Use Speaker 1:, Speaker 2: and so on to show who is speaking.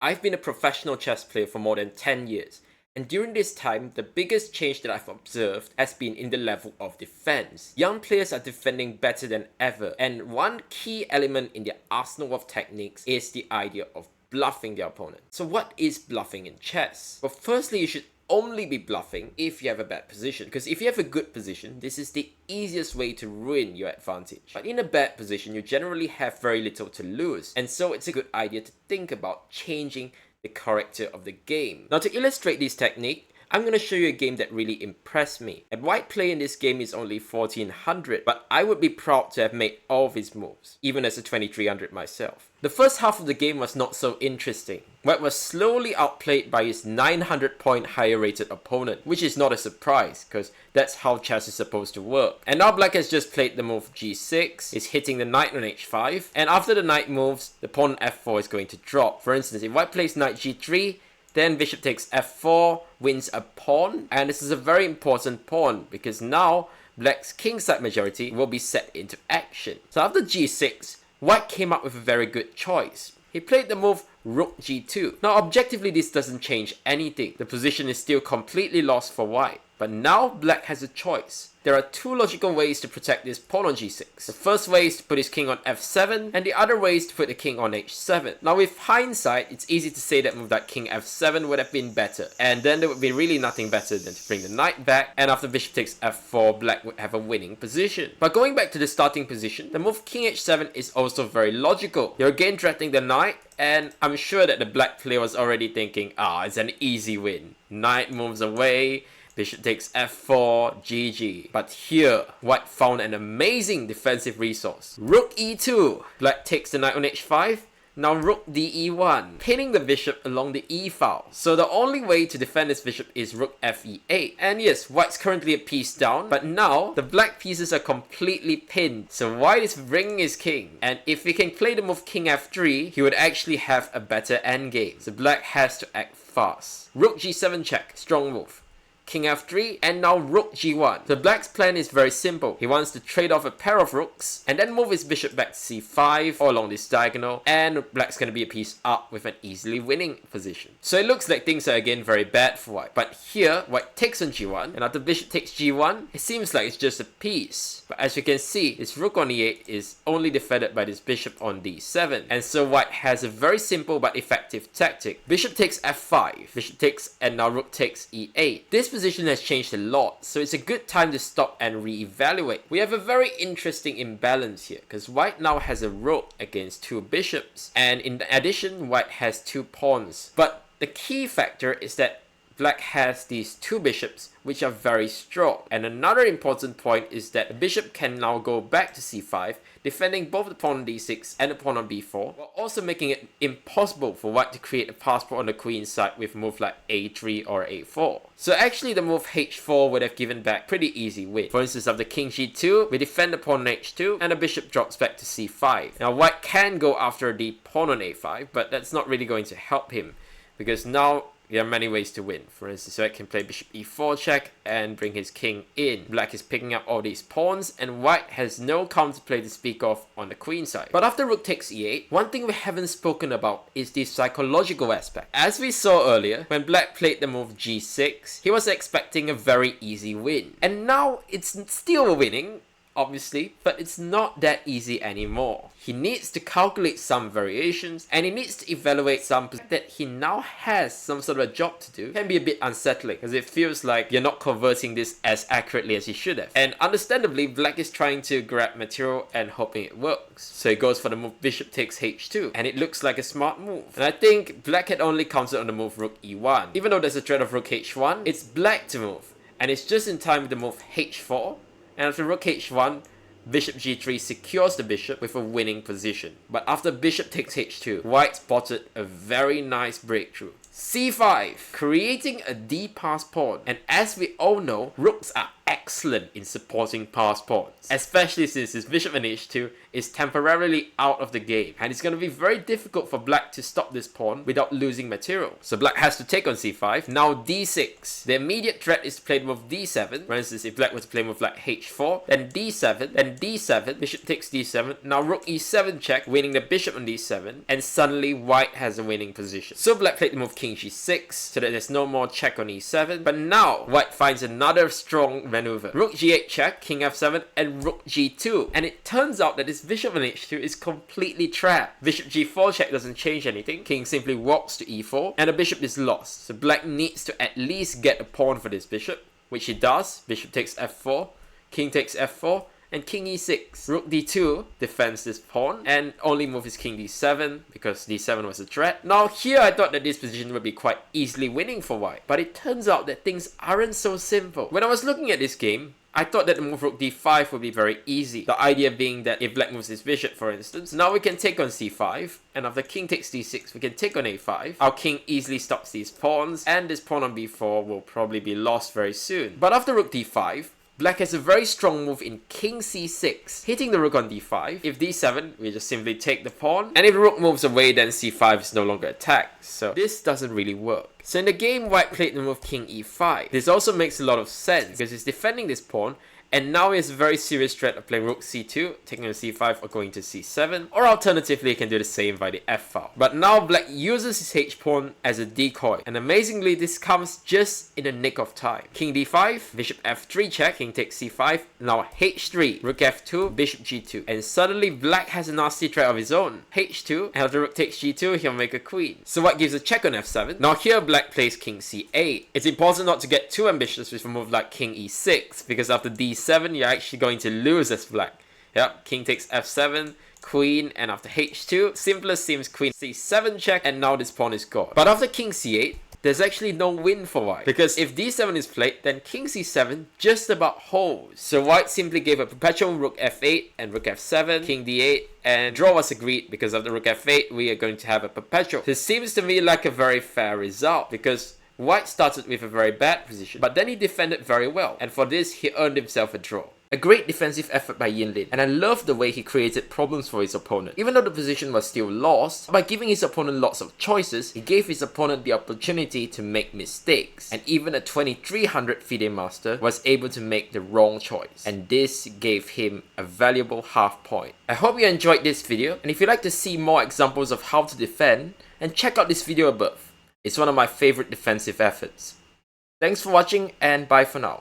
Speaker 1: I've been a professional chess player for more than 10 years, and during this time, the biggest change that I've observed has been in the level of defense. Young players are defending better than ever, and one key element in their arsenal of techniques is the idea of bluffing their opponent. So what is bluffing in chess? Well, firstly, you should only be bluffing if you have a bad position, because if you have a good position, this is the easiest way to ruin your advantage. But in a bad position, you generally have very little to lose, and so it's a good idea to think about changing the character of the game. Now, to illustrate this technique, I'm going to show you a game that really impressed me. And white play in this game is only 1400, but I would be proud to have made all of his moves, even as a 2300 myself. The first half of the game was not so interesting. White was slowly outplayed by his 900 point higher rated opponent, which is not a surprise, because that's how chess is supposed to work. And now black has just played the move g6, is hitting the knight on h5, and after the knight moves, the pawn on f4 is going to drop. For instance, if white plays knight g3, then bishop takes f4, wins a pawn, and this is a very important pawn because now black's kingside majority will be set into action. So after g6, white came up with a very good choice. He played the move rook g2. Now objectively this doesn't change anything. The position is still completely lost for white. But now black has a choice. There are two logical ways to protect this pawn on g6. The first way is to put his king on f7, and the other way is to put the king on h7. Now with hindsight, it's easy to say that move that king f7 would have been better, and then there would be really nothing better than to bring the knight back, and after bishop takes f4, black would have a winning position. But going back to the starting position, the move king h7 is also very logical. You're again threatening the knight, and I'm sure that the black player was already thinking, it's an easy win. Knight moves away, bishop takes f4, GG. But here, white found an amazing defensive resource. Rook e2. Black takes the knight on h5. Now rook de1, pinning the bishop along the e file. So the only way to defend this bishop is rook fe8. And yes, white's currently a piece down, but now the black pieces are completely pinned. So white is bringing his king. And if he can play the move king f3, he would actually have a better endgame. So black has to act fast. Rook g7 check, strong move. King f3, and now rook g1. So black's plan is very simple. He wants to trade off a pair of rooks and then move his bishop back to c5 or along this diagonal, and black's going to be a piece up with an easily winning position. So it looks like things are again very bad for white. But here, white takes on g1, and after bishop takes g1, it seems like it's just a piece. But as you can see, this rook on e8 is only defended by this bishop on d7. And so white has a very simple but effective tactic. Bishop takes f5, bishop takes, and now rook takes e8. This position has changed a lot, so it's a good time to stop and re-evaluate. We have a very interesting imbalance here, because white now has a rook against two bishops, and in addition, white has two pawns. But the key factor is that black has these two bishops which are very strong. And another important point is that the bishop can now go back to c5, defending both the pawn on d6 and the pawn on b4, while also making it impossible for white to create a passport on the queen side with a move like a3 or a4. So actually the move h4 would have given back pretty easy win. For instance, after king g2, we defend the pawn on h2 and the bishop drops back to c5. Now white can go after the pawn on a5, but that's not really going to help him, because now there are many ways to win. For instance, white can play bishop e4 check and bring his king in. Black is picking up all these pawns, and white has no counterplay to speak of on the queen side. But after rook takes e8, one thing we haven't spoken about is the psychological aspect. As we saw earlier, when black played the move g6, he was expecting a very easy win. And now it's still winning, obviously, but it's not that easy anymore. He needs to calculate some variations, and he needs to evaluate some that he now has some sort of a job to do. It can be a bit unsettling, because it feels like you're not converting this as accurately as you should have. And understandably, black is trying to grab material and hoping it works. So he goes for the move bishop takes h2, and it looks like a smart move. And I think black had only counted on the move rook e1. Even though there's a threat of rook h1, it's black to move, and it's just in time with the move h4. And after rook h1, bishop g3 secures the bishop with a winning position. But after bishop takes h2, white spotted a very nice breakthrough. c5, creating a d-pass pawn. And as we all know, rooks are excellent in supporting passed pawns, especially since his bishop on h2 is temporarily out of the game, and it's going to be very difficult for black to stop this pawn without losing material. So black has to take on c5, now d6. The immediate threat is to play the move d7. For instance, if black were to play move like h4, then d7, then d7, bishop takes d7, now rook e7 check, winning the bishop on d7, and suddenly white has a winning position. So black played the move king g6, so that there's no more check on e7, but now white finds another strong maneuver. Rook g8 check, king f7, and rook g2, and it turns out that this bishop on h2 is completely trapped. Bishop g4 check doesn't change anything, king simply walks to e4, and the bishop is lost. So black needs to at least get a pawn for this bishop, which he does. Bishop takes f4, king takes f4, and king e6. Rook d2 defends this pawn, and only move is king d7 because d7 was a threat. Now here I thought that this position would be quite easily winning for white, but it turns out that things aren't so simple. When I was looking at this game, I thought that the move rook d5 would be very easy. The idea being that if black moves his bishop, for instance, now we can take on c5, and after king takes d6, we can take on a5. Our king easily stops these pawns, and this pawn on b4 will probably be lost very soon. But after rook d5, black has a very strong move in king c6, hitting the rook on d5. If d7, we just simply take the pawn, and if the rook moves away, then c5 is no longer attacked. So this doesn't really work. So in the game, white played the move king e5. This also makes a lot of sense because he's defending this pawn, and now he has a very serious threat of playing rook c2, taking on c5 or going to c7, or alternatively he can do the same by the f file. But now black uses his h-pawn as a decoy, and amazingly this comes just in the nick of time. King d5, bishop f3 check, king takes c5, now h3, rook f2, bishop g2, and suddenly black has a nasty threat of his own. h2, and after rook takes g2, he'll make a queen. So white gives a check on f7. Now here black plays king c8. It's important not to get too ambitious with a move like king e6, because after d7 you're actually going to lose as black. Yep, king takes f7, queen, and after h2, simplest seems queen c7 check, and now this pawn is gone. But after king c8, there's actually no win for white, because if d7 is played, then king c7 just about holds. So white simply gave a perpetual rook f8 and rook f7, king d8, and draw was agreed because of the rook f8 we are going to have a perpetual. This seems to me like a very fair result, because white started with a very bad position, but then he defended very well, and for this he earned himself a draw. A great defensive effort by Yin Lin, and I love the way he created problems for his opponent. Even though the position was still lost, by giving his opponent lots of choices, he gave his opponent the opportunity to make mistakes. And even a 2300 FIDE master was able to make the wrong choice, and this gave him a valuable half point. I hope you enjoyed this video, and if you'd like to see more examples of how to defend, then check out this video above. It's one of my favorite defensive efforts. Thanks for watching, and bye for now.